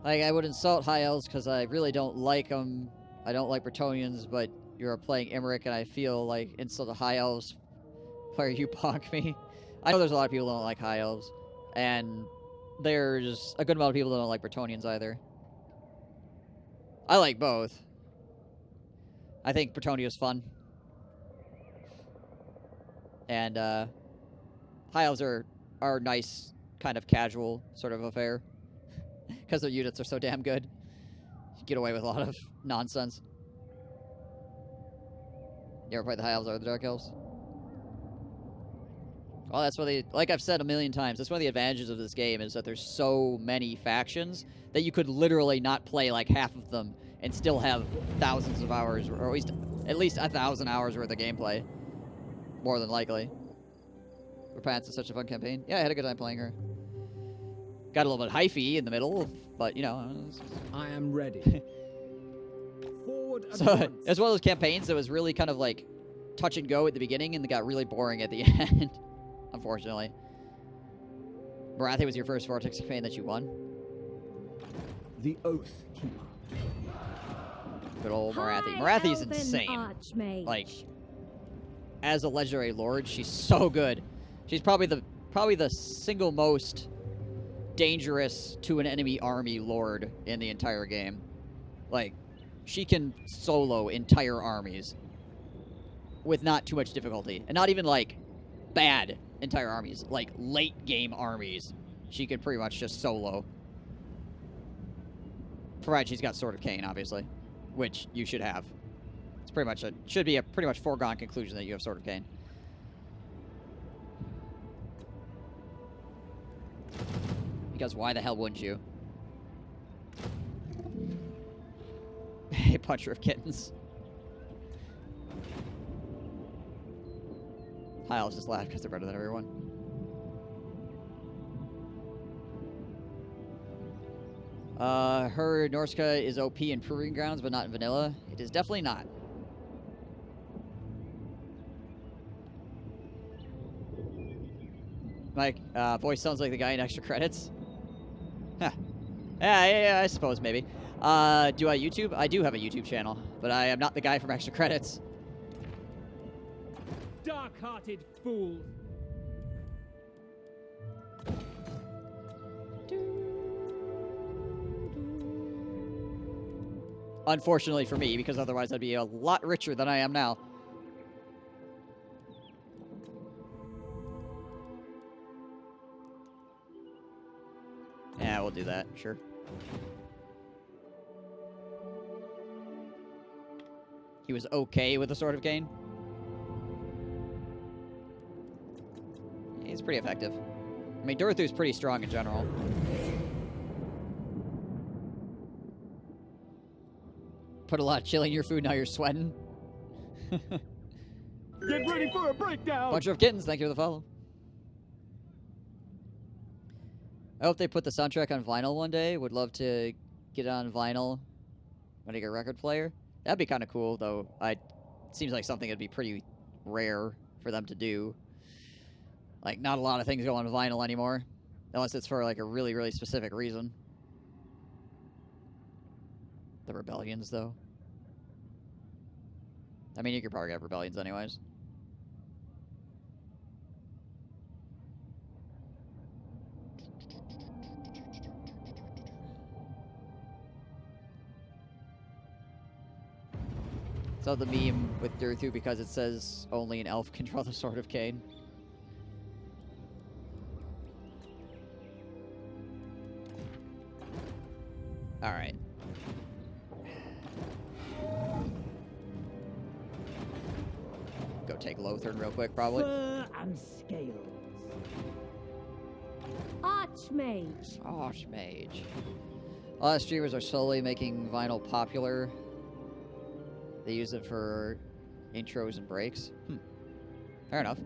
Like, I would insult high elves because I really don't like them. I don't like Bretonnians, but you're playing Emmerich, and I feel like insult to high elves where you bonk me. I know there's a lot of people who don't like high elves, and there's a good amount of people who don't like Bretonnians either. I like both. I think Bretonnia is fun. And high elves are nice, kind of casual sort of affair. Because their units are so damn good. You get away with a lot of nonsense. You ever played the high elves or the dark elves? Well, that's what they, like I've said a million times, that's one of the advantages of this game is that there's so many factions that you could literally not play like half of them and still have thousands of hours, or at least 1,000 hours worth of gameplay. More than likely. Repants is such a fun campaign. Yeah, I had a good time playing her. Got a little bit hyphy in the middle, but you know. I am ready. Forward at So once. it's one of those campaigns that was really kind of like touch and go at the beginning and got really boring at the end. Unfortunately. Marathi was your first Vortex campaign that you won. The Oath Keeper. Good old Marathi. Marathi's insane. Archmage. Like, as a legendary lord, she's so good. She's probably the single most dangerous to an enemy army lord in the entire game. Like, she can solo entire armies with not too much difficulty, and not even like bad entire armies, like late game armies. She could pretty much just solo. Provided she's got Sword of Cain, obviously, which you should have. It's pretty much should be a pretty much foregone conclusion that you have Sword of Cain. Because why the hell wouldn't you? Hey, Puncher of Kittens. High elves just laugh because they're better than everyone. Her Norska is OP in Proving Grounds, but not in vanilla. It is definitely not. My voice sounds like the guy in Extra Credits. Huh. Yeah, I suppose maybe. Do I YouTube? I do have a YouTube channel, but I am not the guy from Extra Credits. Dark-hearted fool. Unfortunately for me, because otherwise I'd be a lot richer than I am now. Yeah, we'll do that, sure. He was okay with the Sword of Cain. He's pretty effective. I mean, Durthu's pretty strong in general. Put a lot of chili in your food, now you're sweating. Get ready for a breakdown! Bunch of Kittens, thank you for the follow. I hope they put the soundtrack on vinyl one day. Would love to get it on vinyl when I get a record player. That'd be kind of cool, though. It seems like something that'd be pretty rare for them to do. Like, not a lot of things go on vinyl anymore. Unless it's for, like, a really, really specific reason. The Rebellions, though. I mean, you could probably have Rebellions anyways. So the meme with Durthu because it says only an elf can draw the Sword of Cain. Alright. Go take Lothern real quick, probably. Fur and scales. Archmage. Archmage. A lot of streamers are slowly making vinyl popular. They use it for intros and breaks. Fair enough.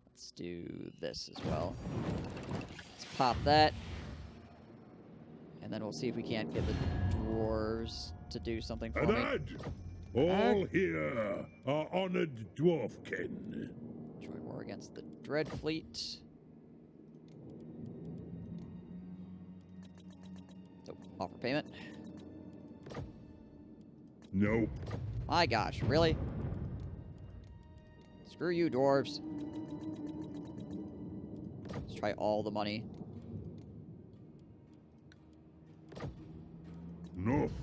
Let's do this as well. Let's pop that. And then we'll see if we can't get the dwarves to do something for me. All here are honored dwarfkin. Join war against the Dread Fleet. So, offer payment. Nope. My gosh, really? Screw you, dwarves. Let's try all the money. North.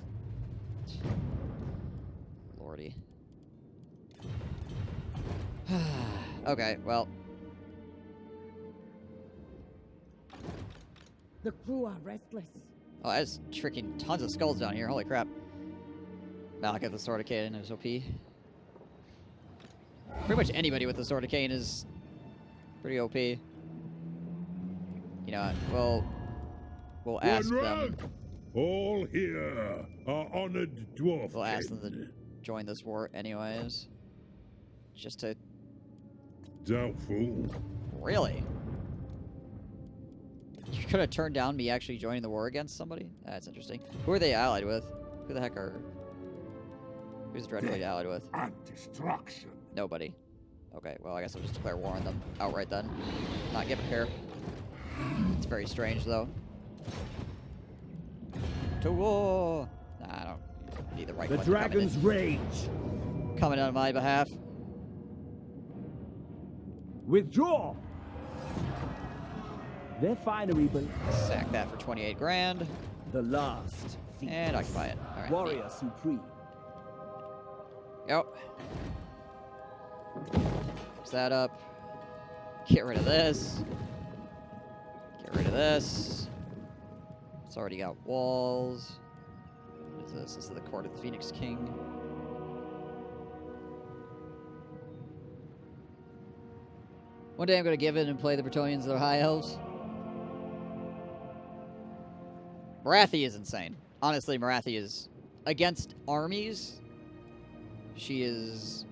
Lordy. Okay, well. The crew are restless. Oh, that's tricking tons of skulls down here. Holy crap. Malak at the Sword of Cain is OP. Pretty much anybody with the Sword of Cain is pretty OP. You know what? We'll ask them. All here are honored dwarfkin. We'll ask them to join this war anyways. Just to... Doubtful. Really? You could have turned down me actually joining the war against somebody? That's interesting. Who are they allied with? Who the heck are... Who's Dreadfleet allied with? And destruction. Nobody. Okay, well, I guess I'll just declare war on them outright then. Not give a care. It's very strange, though. To war! Nah, I don't need the right The one dragon's rage. coming on my behalf. Withdraw. Their finery, but Sack that for 28 grand. the last. And occupy it. Alright. Warrior supreme. Yep. Fix that up. Get rid of this. Get rid of this. It's already got walls. What is this? This is the Court of the Phoenix King. One day I'm going to give in and play the Bretonnians of the High Elves. Marathi is insane. Honestly, Marathi is... Against armies, she is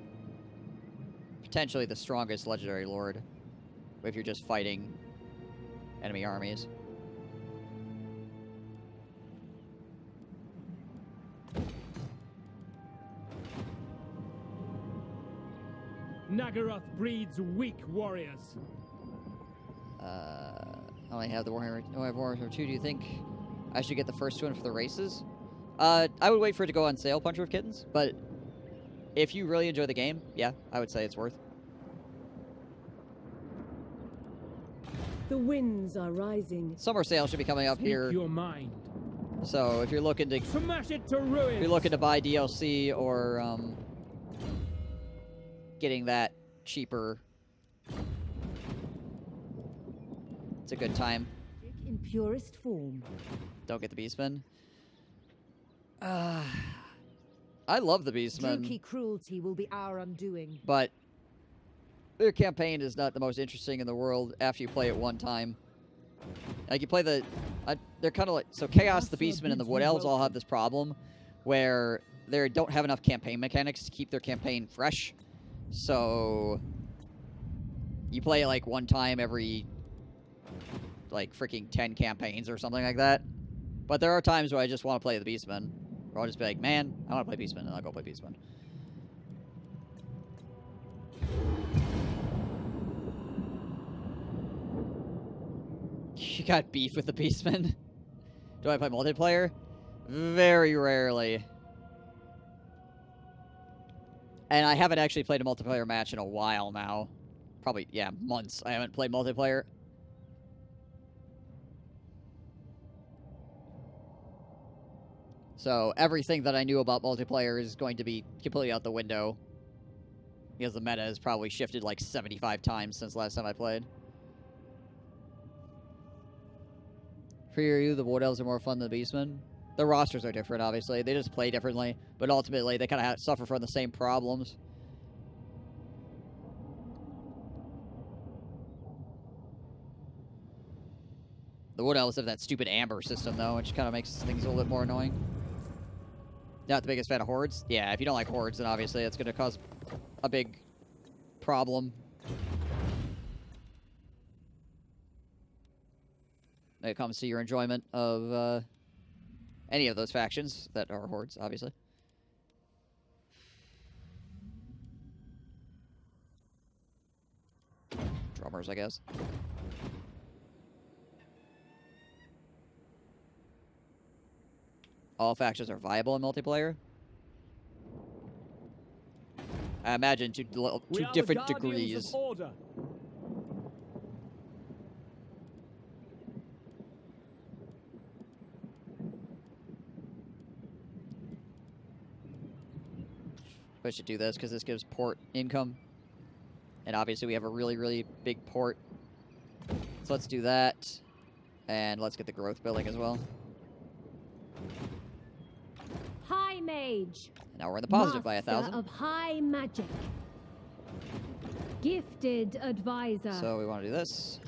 potentially the strongest legendary lord if you're just fighting enemy armies. Nagaroth breeds weak warriors. I only have the Warhammer. No, I have Warhammer 2. Do you think I should get the first one for the races? I would wait for it to go on sale, Puncher of Kittens, but if you really enjoy the game, yeah, I would say it's worth. The winds are rising. Summer sale should be coming up here. Your mind. So if you're looking to Smash it to ruin. if you're looking to buy DLC or getting that cheaper, it's a good time. In purest form. Don't get the Beastmen. I love the Beastmen. Druki cruelty will be our undoing. But their campaign is not the most interesting in the world after you play it one time. Like, you play the... they're kind of like... So, Chaos, the Beastmen, and the Wood Elves all have this problem where they don't have enough campaign mechanics to keep their campaign fresh. So, you play it, like, one time every, like, freaking 10 campaigns or something like that. But there are times where I just want to play the Beastmen. Or I'll just be like, man, I want to play Beastmen, and I'll go play Beastmen. You got beef with the Beastmen? Do I play multiplayer? Very rarely. And I haven't actually played a multiplayer match in a while now. Probably, yeah, months. I haven't played multiplayer. So everything that I knew about multiplayer is going to be completely out the window. Because the meta has probably shifted like 75 times since last time I played. For you, the Wood Elves are more fun than the Beastmen. The rosters are different, obviously. They just play differently. But ultimately, they kind of suffer from the same problems. The Wood Elves have that stupid amber system, though, which kind of makes things a little bit more annoying. Not the biggest fan of hordes? Yeah, if you don't like hordes, then obviously it's going to cause a big problem. When it comes to your enjoyment of any of those factions that are hordes, obviously. drummers, I guess. All factions are viable in multiplayer. I imagine to different degrees. I should do this because this gives port income. And obviously we have a really, really big port. So let's do that. And let's get the growth building as well. High Mage. Now we're in the positive by Master 1,000. of High Magic. Gifted Advisor. So we want to do this.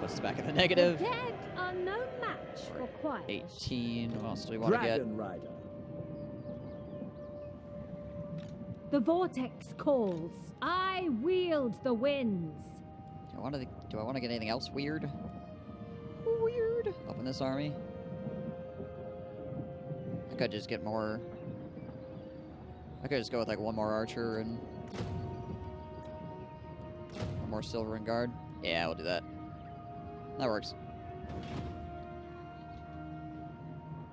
Puts us back in the negative. The dead are no match for quiet. 18. What else do we want to get? Dragon Rider. The Vortex calls. I wield the winds. Do I want to get anything else weird? Weird. Up in this army. I could just get more. I could just go with like one more archer and one more silver and guard. Yeah, we'll do that. That works.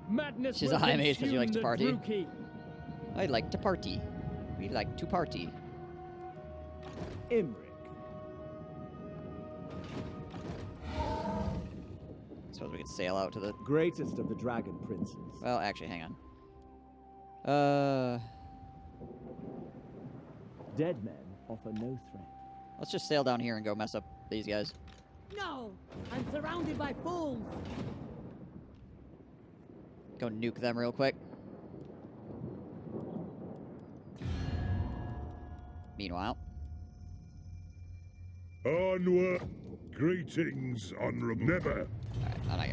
Madness. She's a will high mage because she consume likes to the party. Druki. I like to party. We like to party. Imric. Suppose we could sail out to the. Greatest of the dragon princes. Well, actually, hang on. Dead men offer no threat. Let's just sail down here and go mess up these guys. No! I'm surrounded by fools! Go nuke them real quick. Meanwhile. Onward. Greetings, honorable. Never. Alright,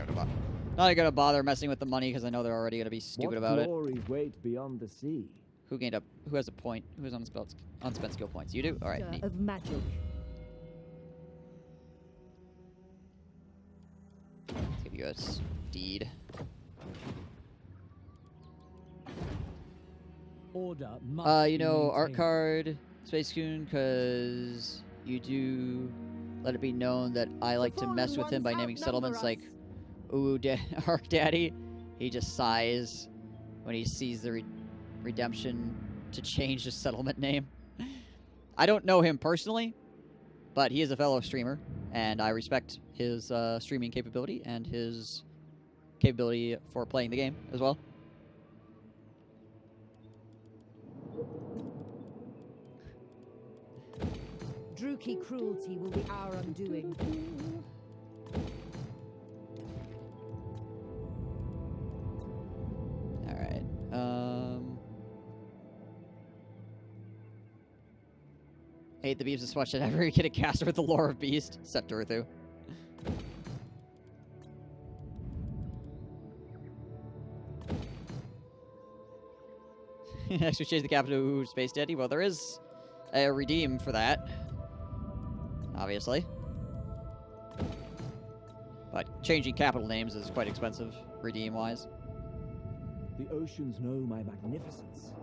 not gonna bother messing with the money because I know they're already gonna be stupid about it. What glories wait beyond the sea? Who gained up? Who has a point? Who has unspent skill points? You do? Alright, neat. Of magic. Let's give you a steed. Order You know, art card, Spacegoon, because you do let it be known that I like to mess with him by naming settlements like, ooh, Arc Daddy. He just sighs when he sees the redemption to change the settlement name. I don't know him personally, but he is a fellow streamer, and I respect his streaming capability and his capability for playing the game as well. Druki cruelty will be our undoing. Alright, I hate the beams as much as ever get a caster with the lore of Beast, except Urthu. Next we change the capital to Space Daddy. Well, there is a redeem for that, obviously. But changing capital names is quite expensive, redeem-wise. The oceans know my magnificence.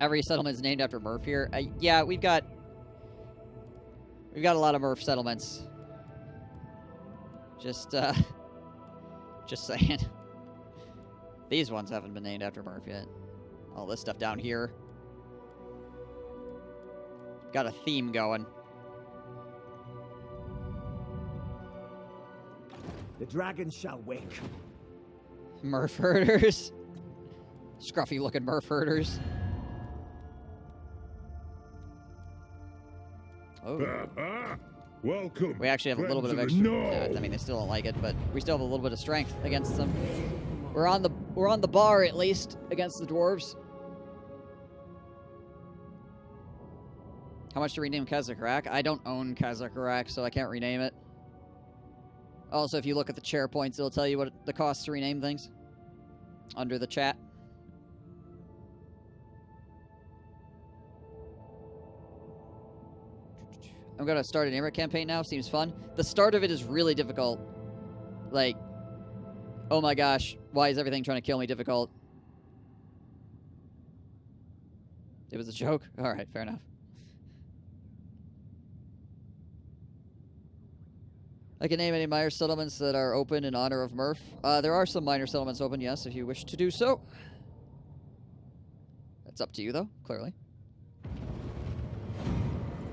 Every settlement is named after Murph here. Yeah, we've got a lot of Murph settlements. Just saying. These ones haven't been named after Murph yet. All this stuff down here. Got a theme going. The dragon shall wake. Murph herders. Scruffy looking Murph herders. Oh. Welcome. We actually have a little bit of friends extra. the I mean, they still don't like it, but we still have a little bit of strength against them. We're on the bar at least against the dwarves. How much to rename Kazakharak? I don't own Kazakharak, so I can't rename it. Also, if you look at the chair points, it'll tell you what the cost to rename things under the chat. I'm gonna start an Imric campaign now. Seems fun. The start of it is really difficult. Like, oh my gosh, why is everything trying to kill me difficult? It was a joke? Alright, fair enough. I can name any minor settlements that are open in honor of Murph. There are some minor settlements open, yes, if you wish to do so. That's up to you, though, clearly.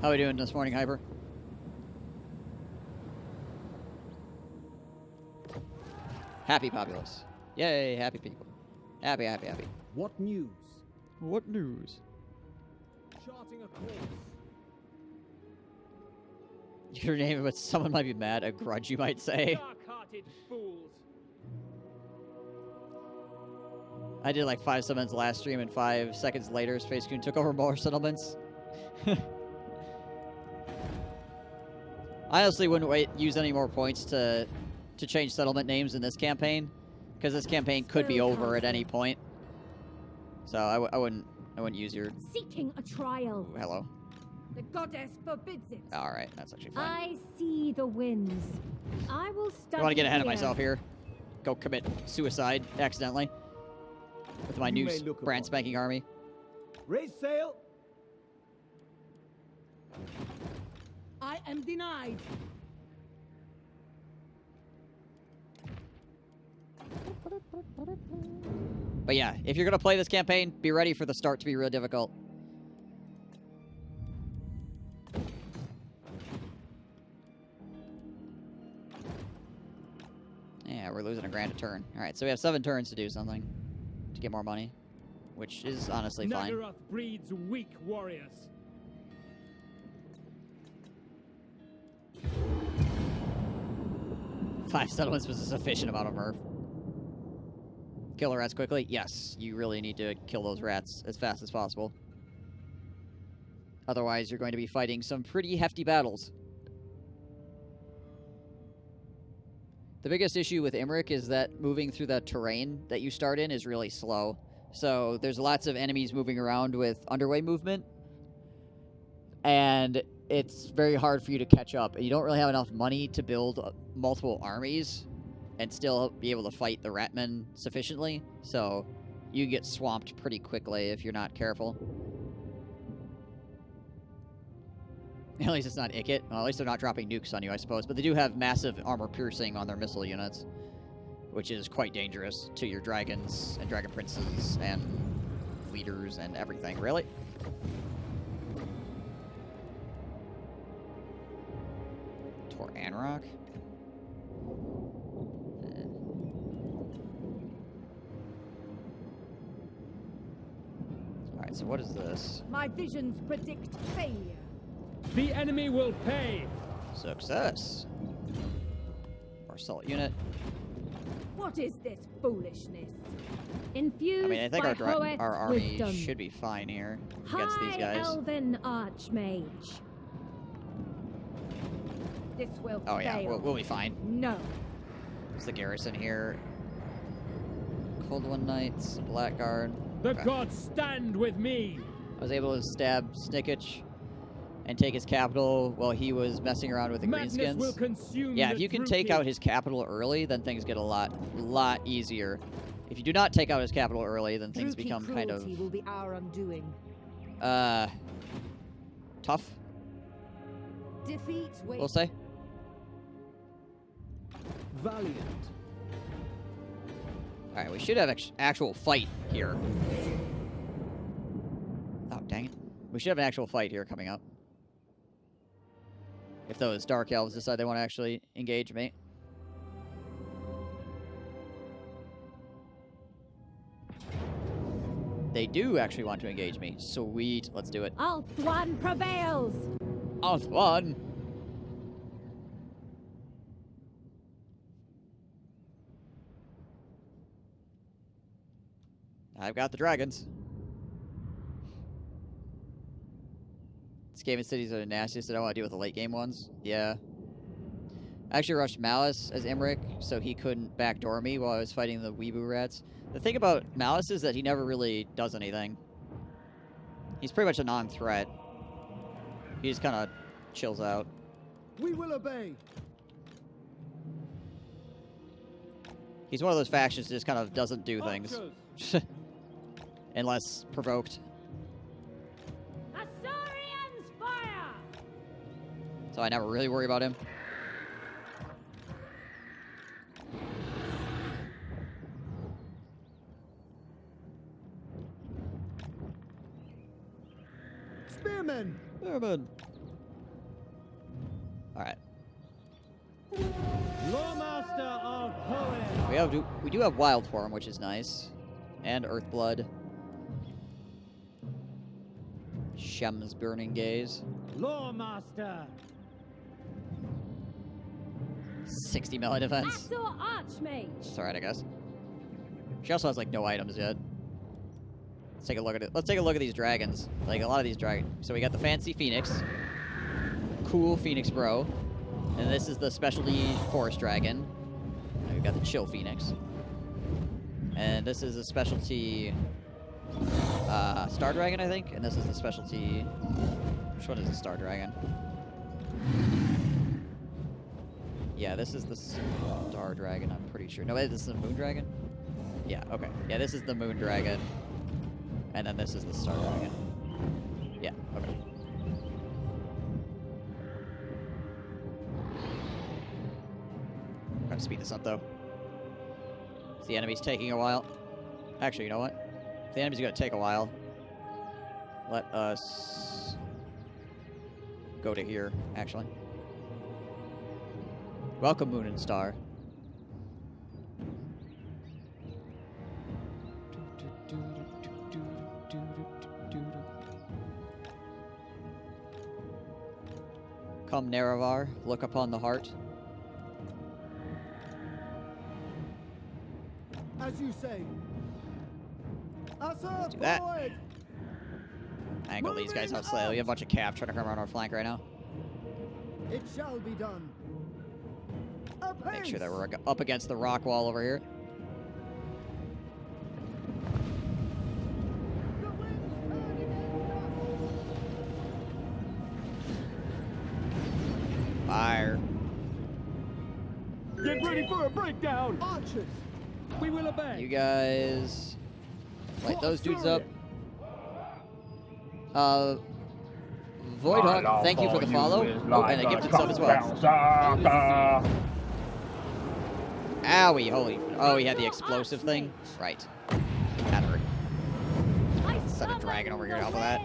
How are we doing this morning, Hyper? Happy populace. Yay, happy people. Happy, happy, happy. What news? What news? Charting a course. Your name, but someone might be mad. A grudge, you might say. Dark-hearted fools. I did like 5 settlements last stream, and 5 seconds later, Spacegoon took over more settlements. I honestly wouldn't use any more points to change settlement names in this campaign, because this campaign could be over at any point. So I wouldn't use your. Seeking a trial. Ooh, hello. The goddess forbids it. All right, that's actually fine. I see the winds. I will study. I want to get ahead of here. myself here. Go commit suicide accidentally with my new brand spanking army. Raise sail. I am denied. But yeah, if you're gonna play this campaign, be ready for the start to be real difficult. Yeah, we're losing a grand a turn. Alright, so we have 7 turns to do something. To get more money. Which is honestly fine. Nagaroth breeds weak warriors. Five settlements was a sufficient amount of Murph. Kill the rats quickly? Yes, you really need to kill those rats as fast as possible. Otherwise, you're going to be fighting some pretty hefty battles. The biggest issue with Imric is that moving through the terrain that you start in is really slow. So there's lots of enemies moving around with underway movement. And it's very hard for you to catch up. You don't really have enough money to build multiple armies and still be able to fight the Ratmen sufficiently. So you get swamped pretty quickly if you're not careful. At least it's not Ikit. Well, at least they're not dropping nukes on you, I suppose. But they do have massive armor piercing on their missile units, which is quite dangerous to your dragons and dragon princes and leaders and everything. Really? Tor Anrock? Alright, so what is this? My visions predict failure. The enemy will pay. Success. Or assault unit. What is this foolishness? Infused I mean, I think by Hoeth's our army wisdom. should be fine here against these High guys. Elven Archmage. This will Oh yeah, fail. we'll be fine. No. There's the garrison here. Cold One Knights, Blackguard. The Okay. gods stand with me. I was able to stab Snickich and take his capital while he was messing around with the Madness will greenskins. consume Yeah, the if you can Druki. take out his capital early, then things get a lot easier. If you do not take out his capital early, then things Druki become kind of cruelty will be our undoing. tough, Defeat we'll say. Valiant. Alright, we should have actual fight here. Oh, dang it. We should have an actual fight here coming up. If those Dark Elves decide they want to actually engage me. They do actually want to engage me. Sweet, let's do it. Althwan prevails. Althwan! I've got the dragons. Skaven cities are the nastiest. I don't want to deal with the late game ones. Yeah. I actually rushed Malice as Imric, so he couldn't backdoor me while I was fighting the Weeaboo rats. The thing about Malice is that he never really does anything. He's pretty much a non-threat. He just kind of chills out. We will obey. He's one of those factions that just kind of doesn't do things. Archers. Unless provoked. Assyrians fire. So I never really worry about him. Spearmen! Spearmen. Alright. Lawmaster of Hoenn. We do have Wild Form, which is nice. And Earthblood. Shem's Burning Gaze. Lawmaster. 60 melee defense. Asor Archmage. It's alright, I guess. She also has, like, no items yet. Let's take a look at it. Let's take a look at these dragons. Like, a lot of these dragons. So we got the Fancy Phoenix. Cool Phoenix Bro. And this is the specialty Forest Dragon. And we've got the Chill Phoenix. And this is a specialty Star Dragon, I think. And this is the specialty... Which one is the Star Dragon? Yeah, this is the Star Dragon, I'm pretty sure. No, wait, this is the Moon Dragon? Yeah, okay. Yeah, this is the Moon Dragon. And then this is the Star Dragon. Yeah, okay. I'm gonna speed this up, though. The enemy's taking a while. Actually, you know what? If the enemy's gonna take a while, let us go to here, actually. Welcome, Moon and Star. Come, Nerevar, look upon the heart. As you say. Asor, do that. forward! Angle these guys out slightly. We have a bunch of Cav trying to come around our flank right now. It shall be done. Make sure that we're up against the rock wall over here. Fire. Get ready for a breakdown. Archers! We will obey. You guys light those dudes up. Voidhawk, thank you for the follow. Oh, and a gifted sub as well. Owie, holy. Oh, he had the explosive thing? Right. That hurt. Set a dragon over here to help with that.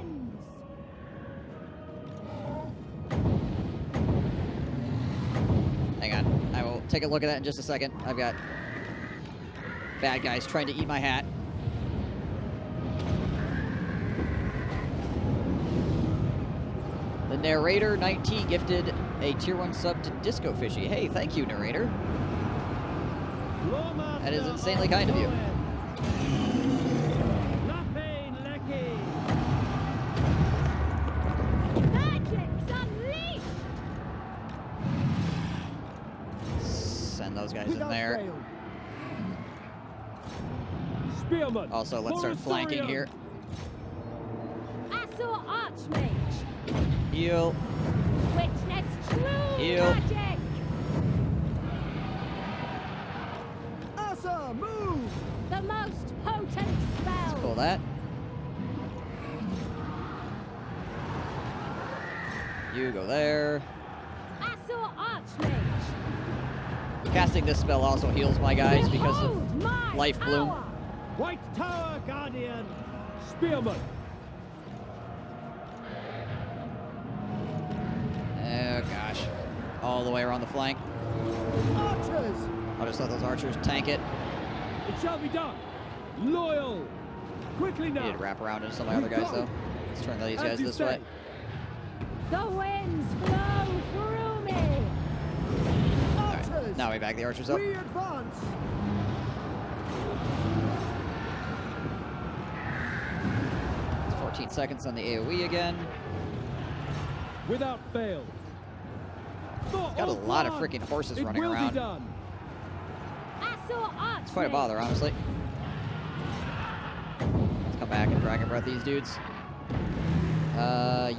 Hang on. I will take a look at that in just a second. I've got bad guys trying to eat my hat. The Narrator 19 gifted a tier 1 sub to Disco Fishy. Hey, thank you, Narrator. That is insanely kind of you. Magic's unleashed. Send those guys in Without there. fail. Spearman. Also, let's start flanking here. Asor Archmage. Heal. Witness true Heal. magic. Asor, move! The most potent spell. Pull that. You go there. Asor Archmage. Casting this spell also heals my guys because of Behold my Life Bloom. power. White Tower Guardian. Spearman. Oh gosh. All the way around the flank. Archers! I'll just let those archers tank it. It shall be done. Loyal. Quickly I now. need to wrap around into some of my other guys though. Let's turn these guys As you this say. way. The winds flow through me. Archers! Now we back the archers up. We advance! 14 seconds on the AoE again. Without fail. Got a lot of freaking horses running It will around. be done. Asor Archmage. It's quite a bother, honestly. Let's come back and Dragon Breath these dudes.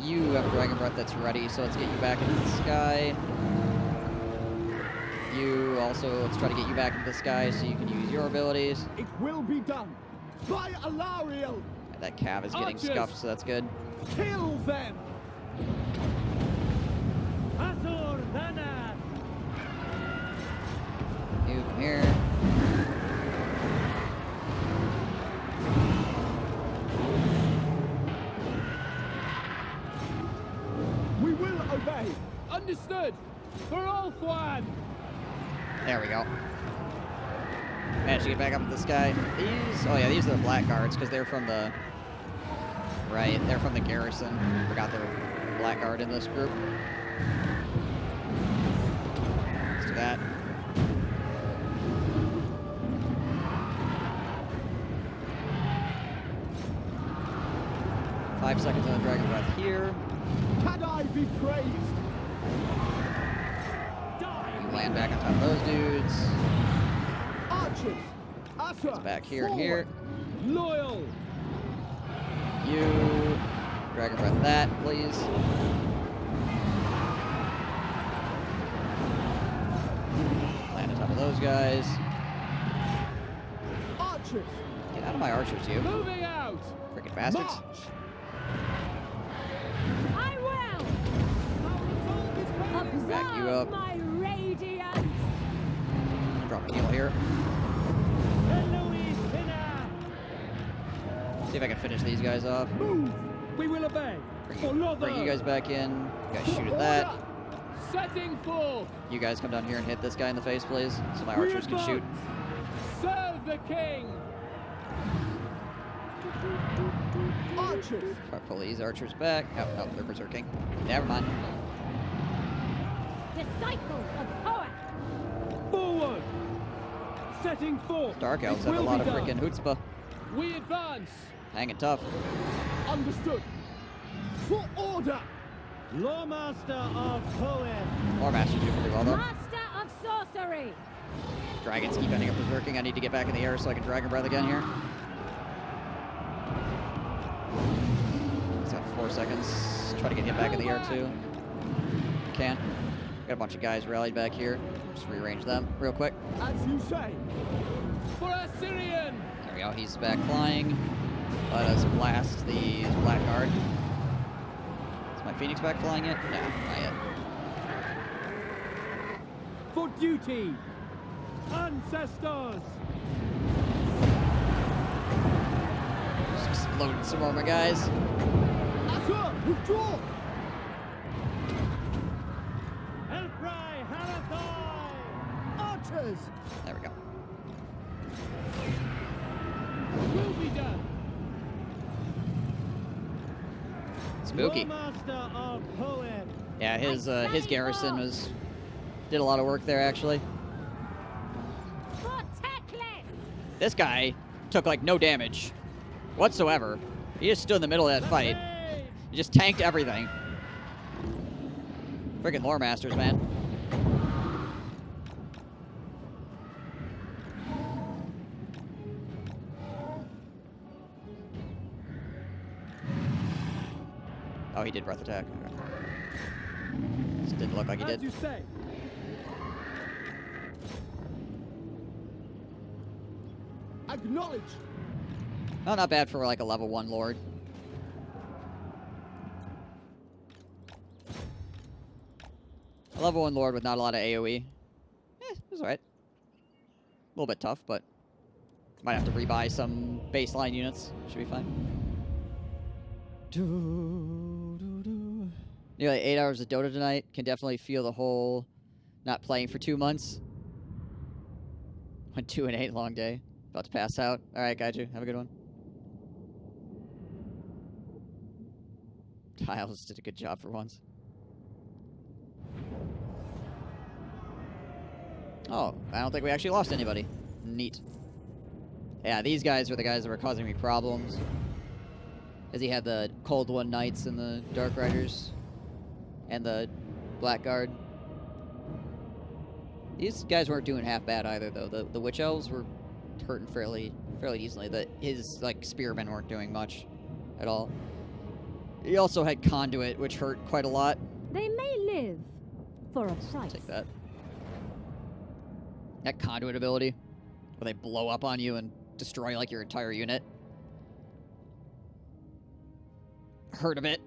You have a Dragon Breath that's ready, so let's get you back into the sky. You also, let's try to get you back into the sky so you can use your abilities. It will be done! By Alariel! And that Cav is getting Archers. scuffed, so that's good. Kill them! Azor Dana. You come here. Good! For all one! There we go. Managed to get back up with this guy. These, oh yeah, these are the blackguards because they're from the, right, they're from the garrison. Forgot they're blackguard in this group. Let's do that. Five seconds on the Dragon Breath here. Can I be praised? You land back on top of those dudes. Archers! Asa! It's back here and here. Loyal! You Dragon Breath that, please. Land on top of those guys. Archers! Get out of my archers, you. Moving out! Freaking bastards. March! I will! Back you Observe up. my radiance! Drop a heal here. See if I can finish these guys off. Move! We will obey! Bring you guys back in. You guys shoot at that. Setting forth! You guys come down here and hit this guy in the face, please, so my archers can shoot. Serve the king! Archers! Try to pull these archers back. Oh, no, they're berserking. Never mind. Disciple of poet! Forward! Setting forth! Dark elves It have a will lot be of done. freaking chutzpah. We advance! Hanging tough. Understood! For order! Lawmaster of poet! More masters do pretty well, though. Master of sorcery! Dragons keep ending up berserking. I need to get back in the air so I can Dragon Breath again here. It's got 4 seconds. Try to get him back in the air, too. Can. Got a bunch of guys rallied back here. Just rearrange them real quick. As you say! For Assyrian! There we go. He's back flying. Let us blast these blackguard. Is my Phoenix back flying yet? No, not yet. For duty! Ancestors! Just exploding some more of my guys. Asa! Withdraw! Helpry Halathai! Archers! There we go. Will be done! Spooky. Lawmaster of poet! Yeah, his garrison did a lot of work there actually. For Teclis! This guy took like no damage whatsoever. He just stood in the middle of that fight. He just tanked everything. Freaking lore masters, man. Oh, he did breath attack. Okay. Just didn't look like he As did. you say! Acknowledge! Oh, not bad for like a level 1 lord. A level 1 lord with not a lot of AoE. It was alright. A little bit tough, but might have to rebuy some baseline units. Should be fine. Nearly 8 hours of Dota tonight. Can definitely feel the whole not playing for 2 months. Went 2 and 8 long day. About to pass out. Alright, got you. Have a good one. Tiles did a good job for once. Oh, I don't think we actually lost anybody. Neat. Yeah, these guys were the guys that were causing me problems. As he had the Cold One Knights and the Dark Riders. And the Blackguard. These guys weren't doing half bad either, though. The Witch Elves were hurting fairly decently. His, like, Spearmen weren't doing much at all. He also had Conduit, which hurt quite a lot. They may live for a price. Take that. That Conduit ability, where they blow up on you and destroy, like, your entire unit. Hurt a bit.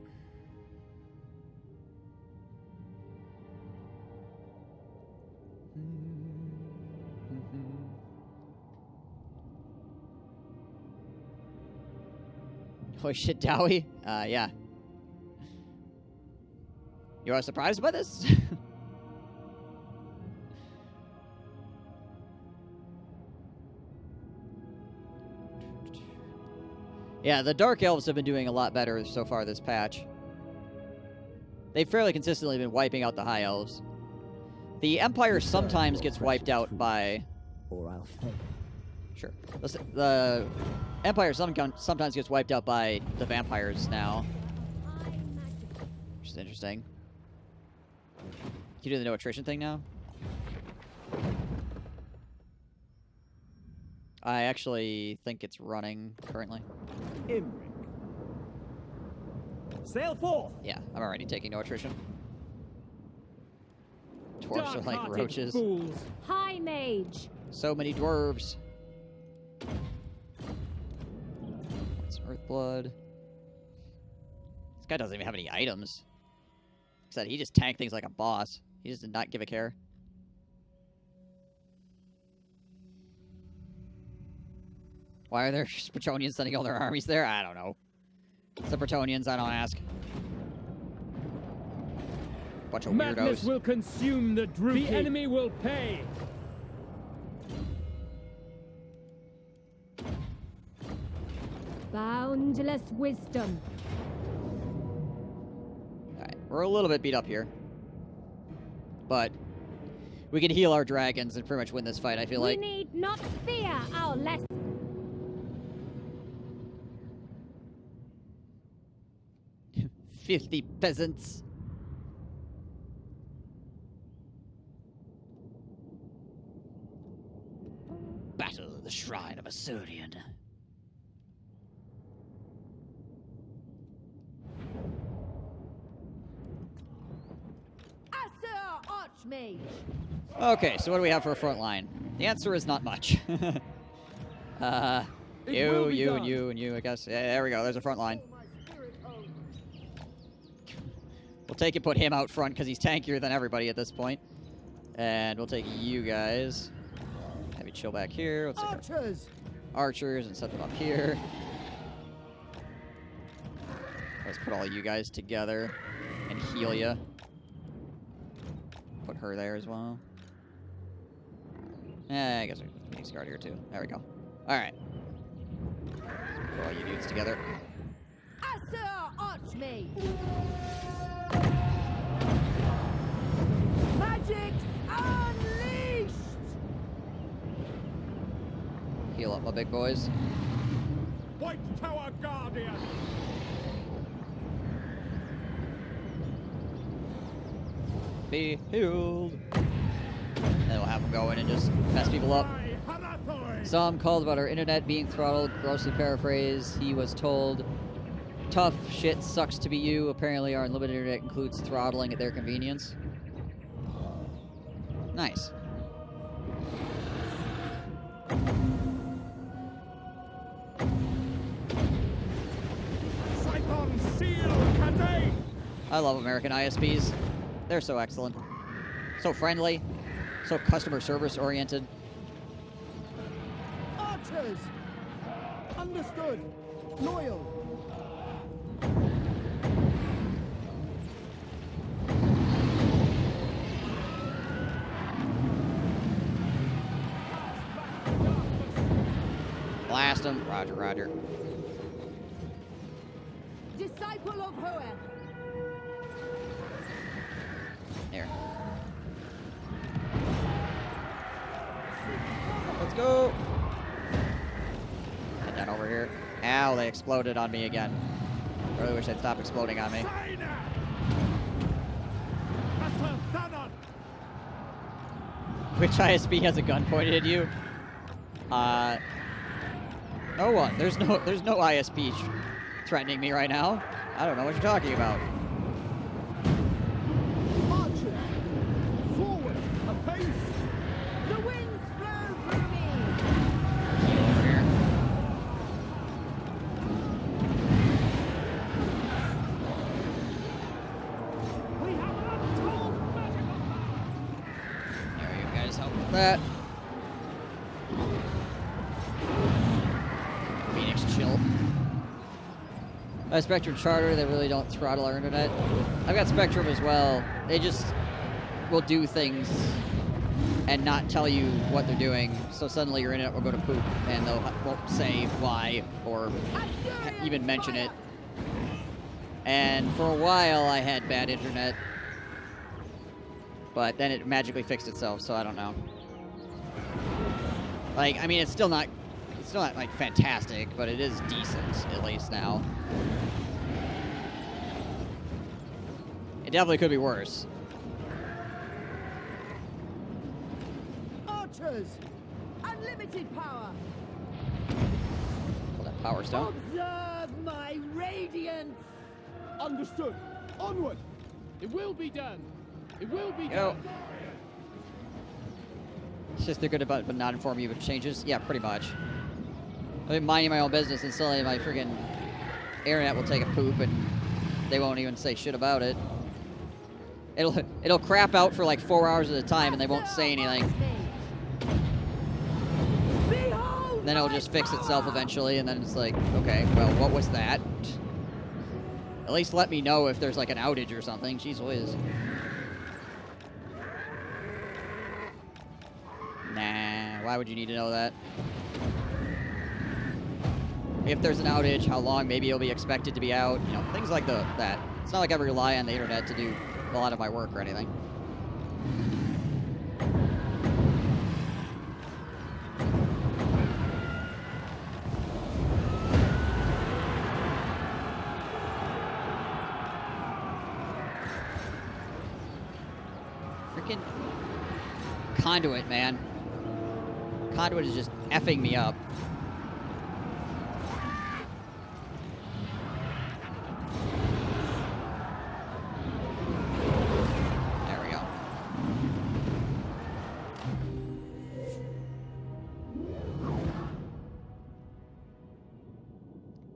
Holy shit, Dowie? Yeah. You are surprised by this? Yeah, the Dark Elves have been doing a lot better so far this patch. They've fairly consistently been wiping out the High Elves. The Empire sometimes gets wiped out by... Or I'll fail. Sure. The Empire sometimes gets wiped out by the vampires now. Which is interesting. Can you do the no attrition thing now? I actually think it's running currently. Imric. Sail forth! Yeah, I'm already taking no attrition. Dwarves are like Dark-hearted roaches. fools. High mage. So many dwarves. It's Earthblood. This guy doesn't even have any items. Except he just tanked things like a boss. He just did not give a care. Why are there Spretonians sending all their armies there? I don't know. It's the Bretonians, I don't ask. Bunch of Madness weirdos. will consume the Druki. The enemy will pay. Boundless wisdom. Alright, we're a little bit beat up here. But we can heal our dragons and pretty much win this fight, I feel like. We need not fear our lesson. Filthy peasants. Battle of the Shrine of Asurian. Asur Archmage. Okay, so what do we have for a front line? The answer is not much. You, and you, I guess. Yeah, there we go. There's a front line. We'll take and put him out front because he's tankier than everybody at this point. And we'll take you guys. Have you chill back here. Let's take Archers. archers and set them up here. Let's put all you guys together and heal you. Put her there as well. I guess we need a guard here too. There we go. Alright. Put all you dudes together. Asur Archmage. Magic's unleashed. Heal up my big boys. White Tower Guardian. Be healed. And we'll have them go in and just mess people up. Some called about our internet being throttled. Grossly paraphrase. He was told, tough shit sucks to be you. Apparently our unlimited internet includes throttling at their convenience. Nice. I love American ISPs. They're so excellent. So friendly. So customer service oriented. Archers. Understood. Loyal. Blast them. Roger, roger. Disciple of Hoeth. Here. Let's go. Get that over here. Ow, they exploded on me again. I really wish they'd stop exploding on me. Which ISP has a gun pointed at you? No one. There's no ISP threatening me right now. I don't know what you're talking about. Archers. Forward. Apace. The winds blow through me. Over here. We have an untold magical power. There you guys help with that. Phoenix chill. Spectrum Charter, they really don't throttle our internet. I've got Spectrum as well. They just will do things and not tell you what they're doing. So suddenly your internet will go to poop, and won't say why or even mention it. And for a while, I had bad internet, but then it magically fixed itself. So I don't know. Like, I mean, it's still not like fantastic, but it is decent at least now. It definitely could be worse. Archers! Unlimited power! Pull that power stone. Observe my radiance! Understood. Onward. It will be done. It will be Go. done. It's just they're good about but not informing you of changes. Yeah, pretty much. I've been minding my own business, and suddenly my friggin' internet will take a poop, and they won't even say shit about it. It'll crap out for like 4 hours at a time, and they won't say anything. And then it'll just fix itself eventually, and then it's like, okay, well, what was that? At least let me know if there's like an outage or something. Jeez whiz. Nah, why would you need to know that? If there's an outage, how long maybe it'll be expected to be out, you know, things like that. It's not like I rely on the internet to do a lot of my work or anything. Freaking conduit, man. Conduit is just effing me up. There we go.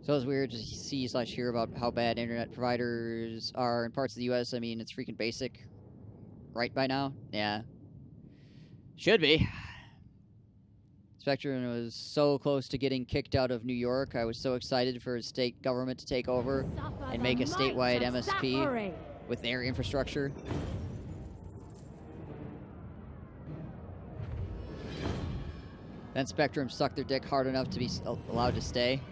So it's weird to see/hear about how bad internet providers are in parts of the U.S. I mean, it's freaking basic. Right by now? Yeah. Should be. Spectrum was so close to getting kicked out of New York. I was so excited for state government to take over and make a statewide MSP with their infrastructure. Then Spectrum sucked their dick hard enough to be allowed to stay.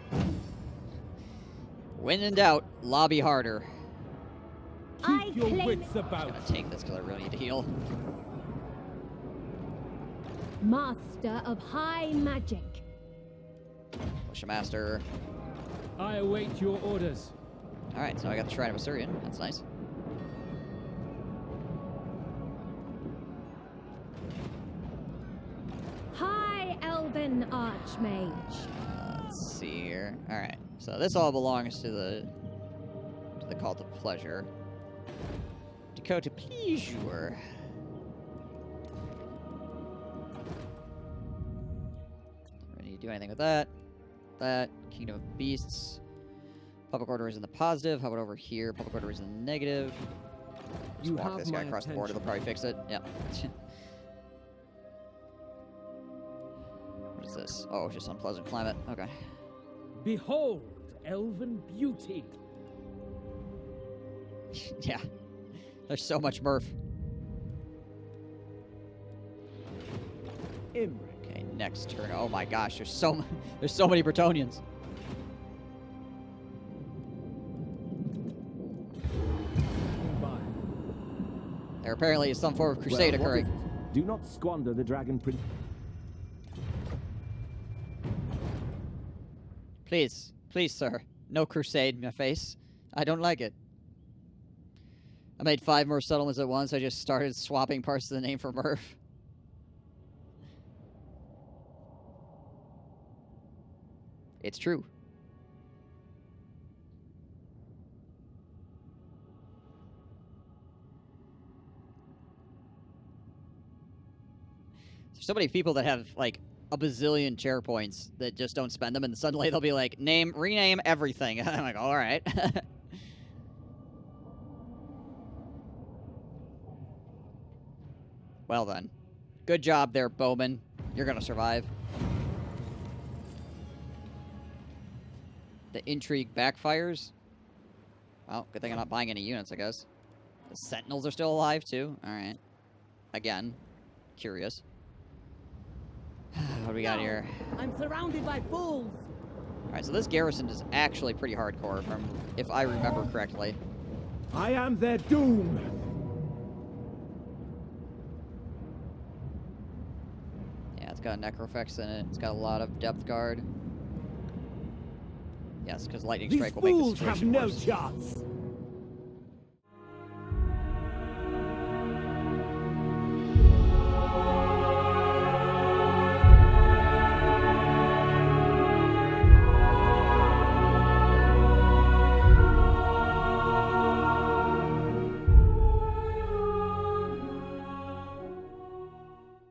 When in doubt, lobby harder. Keep your wits about. I'm gonna take this because I really need to heal. Master of high magic. Push a master. I await your orders. Alright, so I got the Shrine of Assyrian. That's nice. High Elven Archmage. Let's see here. Alright, so this all belongs to the Cult of Pleasure. Dakota Pleasure. Don't need to do anything with that. That. Kingdom of Beasts. Public order is in the positive. How about over here? Public order is in the negative. Just You walk have this guy my across the board. It'll attention. probably fix it. Yep. What is this? Oh, just unpleasant climate. Okay. Behold, elven beauty. Yeah. There's so much Murph. Imric. Okay, next turn. Oh my gosh, there's so many Bretonnians. Bye. There apparently is some form of crusade Well, what occurring. is it? Do not squander the dragon prince. Please, please, sir. No crusade in my face. I don't like it. I made 5 more settlements at once. I just started swapping parts of the name for Murph. It's true. There's so many people that have, like, a bazillion chair points that just don't spend them, and suddenly they'll be like, rename everything. I'm like, all right. Well then. Good job there, Bowman. You're gonna survive. The intrigue backfires. Well, good thing I'm not buying any units, I guess. The Sentinels are still alive, too. Alright. Again. curious. What do we got here? I'm surrounded by fools. Alright, so this garrison is actually pretty hardcore, if I remember correctly. I am their doom. Yeah, it's got Necrofex in it. It's got a lot of depth guard. Yes, because lightning These strike will make the fools have situation no worse. chance.